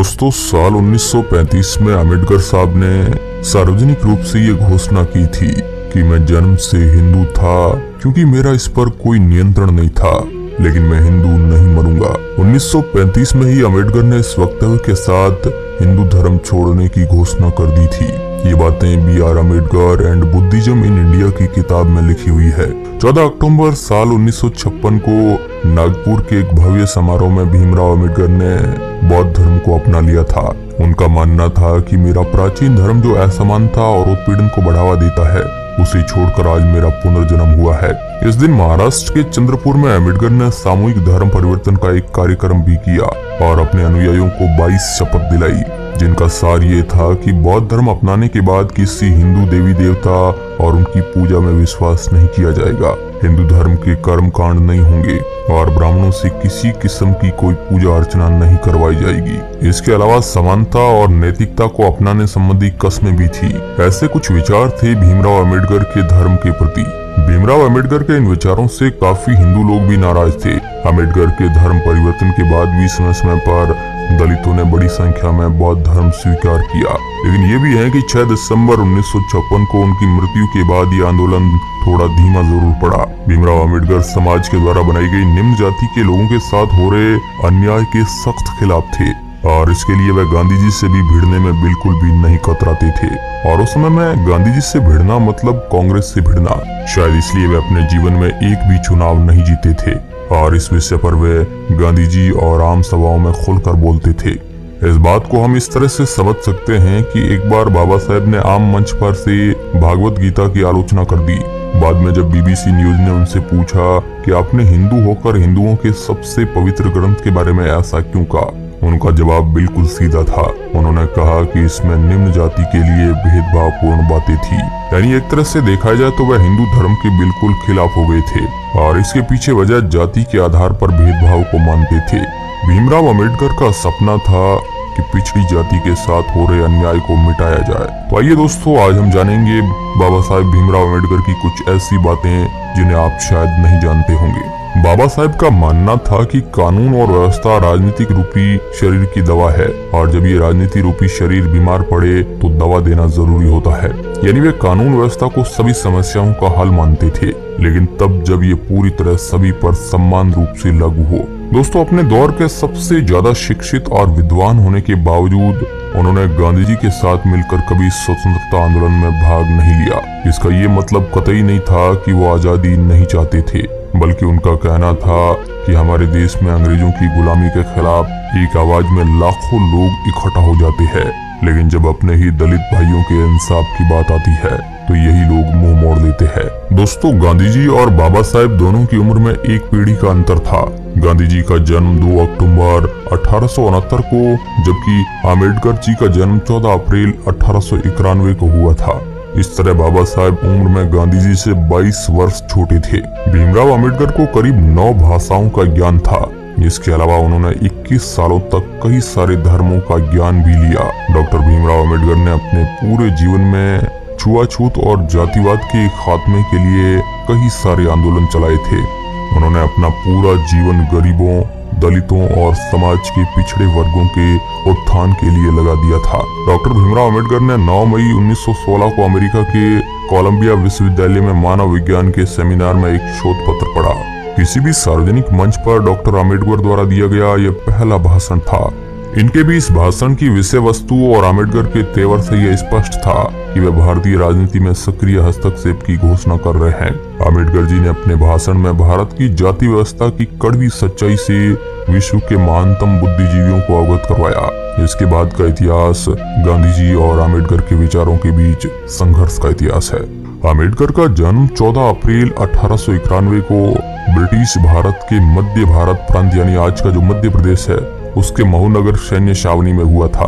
दोस्तों, साल 1935 में अम्बेडकर साहब ने सार्वजनिक रूप से ये घोषणा की थी कि मैं जन्म से हिंदू था, क्योंकि मेरा इस पर कोई नियंत्रण नहीं था, लेकिन मैं हिंदू नहीं मरूंगा। 1935 में ही अम्बेडकर ने इस वक्तव्य के साथ हिंदू धर्म छोड़ने की घोषणा कर दी थी। ये बातें B R. Ambedkar and Buddhism in India की किताब में लिखी हुई है। 14 अक्टूबर साल 1956 को नागपुर के एक भव्य समारोह में भीमराव अम्बेडकर ने बौद्ध धर्म को अपना लिया था। उनका मानना था कि मेरा प्राचीन धर्म जो असमानता और उत्पीड़न को बढ़ावा देता है, उसे छोड़कर आज मेरा पुनर्जन्म हुआ है। इस दिन महाराष्ट्र के चंद्रपुर में अम्बेडकर ने सामूहिक धर्म परिवर्तन का एक कार्यक्रम भी किया और अपने अनुयायियों को 22 शपथ दिलाई, जिनका सार ये था कि बौद्ध धर्म अपनाने के बाद किसी हिंदू देवी देवता और उनकी पूजा में विश्वास नहीं किया जाएगा, हिंदू धर्म के कर्म कांड नहीं होंगे और ब्राह्मणों से किसी किस्म की कोई पूजा अर्चना नहीं करवाई जाएगी। इसके अलावा समानता और नैतिकता को अपनाने संबंधी कस्में भी थी। ऐसे कुछ विचार थे भीमराव अम्बेडकर के धर्म के प्रति। भीमराव अम्बेडकर के इन विचारों से काफी हिंदू लोग भी नाराज थे। अम्बेडकर के धर्म परिवर्तन के बाद भी समय समय पर दलितों ने बड़ी संख्या में बौद्ध धर्म स्वीकार किया, लेकिन ये भी है कि 6 दिसंबर 1956 को उनकी मृत्यु के बाद ये आंदोलन थोड़ा धीमा जरूर पड़ा। भीमराव अम्बेडकर समाज के द्वारा बनाई गई निम्न जाति के लोगों के साथ हो रहे अन्याय के सख्त खिलाफ थे और इसके लिए वह गांधी जी से भी भिड़ने में बिल्कुल भी नहीं कतराते थे। और उस समय में गांधी जी से भिड़ना मतलब कांग्रेस से भिड़ना। शायद इसलिए वे अपने जीवन में एक भी चुनाव नहीं जीते थे और इस विषय पर वे गांधी जी और आम सभाओं में खुलकर बोलते थे। इस बात को हम इस तरह से समझ सकते हैं कि एक बार बाबा साहेब ने आम मंच पर से भागवत गीता की आलोचना कर दी। बाद में जब बीबीसी न्यूज ने उनसे पूछा कि आपने हिंदू होकर हिंदुओं के सबसे पवित्र ग्रंथ के बारे में ऐसा क्यों कहा, उनका जवाब बिल्कुल सीधा था। उन्होंने कहा कि इसमें निम्न जाति के लिए भेदभावपूर्ण बातें थी। यानी एक तरह से देखा जाए तो वह हिंदू धर्म के बिल्कुल खिलाफ हो गए थे और इसके पीछे वजह जाति के आधार पर भेदभाव को मानते थे। भीमराव अम्बेडकर का सपना था कि पिछड़ी जाति के साथ हो रहे अन्याय को मिटाया जाए। तो आइए दोस्तों, आज हम जानेंगे बाबा साहेब भीमराव अम्बेडकर की कुछ ऐसी बातें जिन्हें आप शायद नहीं जानते होंगे। बाबा साहेब का मानना था कि कानून और व्यवस्था राजनीतिक रूपी शरीर की दवा है और जब ये राजनीति रूपी शरीर बीमार पड़े तो दवा देना जरूरी होता है। यानी वे कानून व्यवस्था को सभी समस्याओं का हल मानते थे, लेकिन तब जब ये पूरी तरह सभी पर समान रूप से लागू हो। दोस्तों, अपने दौर के सबसे ज्यादा शिक्षित और विद्वान होने के बावजूद उन्होंने गांधी जी के साथ मिलकर कभी स्वतंत्रता आंदोलन में भाग नहीं लिया। इसका ये मतलब कतई नहीं था कि वो आजादी नहीं चाहते थे, बल्कि उनका कहना था कि हमारे देश में अंग्रेजों की गुलामी के खिलाफ एक आवाज में लाखों लोग इकट्ठा हो जाते हैं, लेकिन जब अपने ही दलित भाइयों के इंसाफ की बात आती है तो यही लोग मुंह मोड़ लेते हैं। दोस्तों, गांधी जी और बाबा साहेब दोनों की उम्र में एक पीढ़ी का अंतर था। गांधी जी का जन्म 2 अक्टूबर 1869 को, जबकि अम्बेडकर जी का जन्म 14 अप्रैल 1891 को हुआ था। इस तरह बाबा साहेब उम्र में गांधी जी से 22 वर्ष छोटे थे। भीमराव अम्बेडकर को करीब 9 भाषाओं का ज्ञान था। इसके अलावा उन्होंने 21 सालों तक कई सारे धर्मों का ज्ञान भी लिया। डॉक्टर भीमराव अम्बेडकर ने अपने पूरे जीवन में छुआछूत और जातिवाद के खात्मे के लिए कई सारे आंदोलन चलाए थे। उन्होंने अपना पूरा जीवन गरीबों, दलितों और समाज के पिछड़े वर्गों के उत्थान के लिए लगा दिया था। डॉक्टर भीमराव अम्बेडकर ने 9 मई 1916 को अमेरिका के कोलंबिया विश्वविद्यालय में मानव विज्ञान के सेमिनार में एक शोध पत्र पढ़ा। किसी भी सार्वजनिक मंच पर डॉक्टर अम्बेडकर द्वारा दिया गया यह पहला भाषण था। इनके भी इस भाषण की विषय वस्तु और अम्बेडकर के तेवर से यह स्पष्ट था कि वे भारतीय राजनीति में सक्रिय हस्तक्षेप की घोषणा कर रहे हैं। अम्बेडकर जी ने अपने भाषण में भारत की जाति व्यवस्था की कड़वी सच्चाई से विश्व के महानतम बुद्धिजीवियों को अवगत करवाया। इसके बाद का इतिहास गांधी जी और अम्बेडकर के विचारों के बीच संघर्ष का इतिहास है। अम्बेडकर का जन्म 14 अप्रैल 1891 को ब्रिटिश भारत के मध्य भारत प्रांत यानी आज का जो मध्य प्रदेश है उसके महू नगर सैन्य छावनी में हुआ था।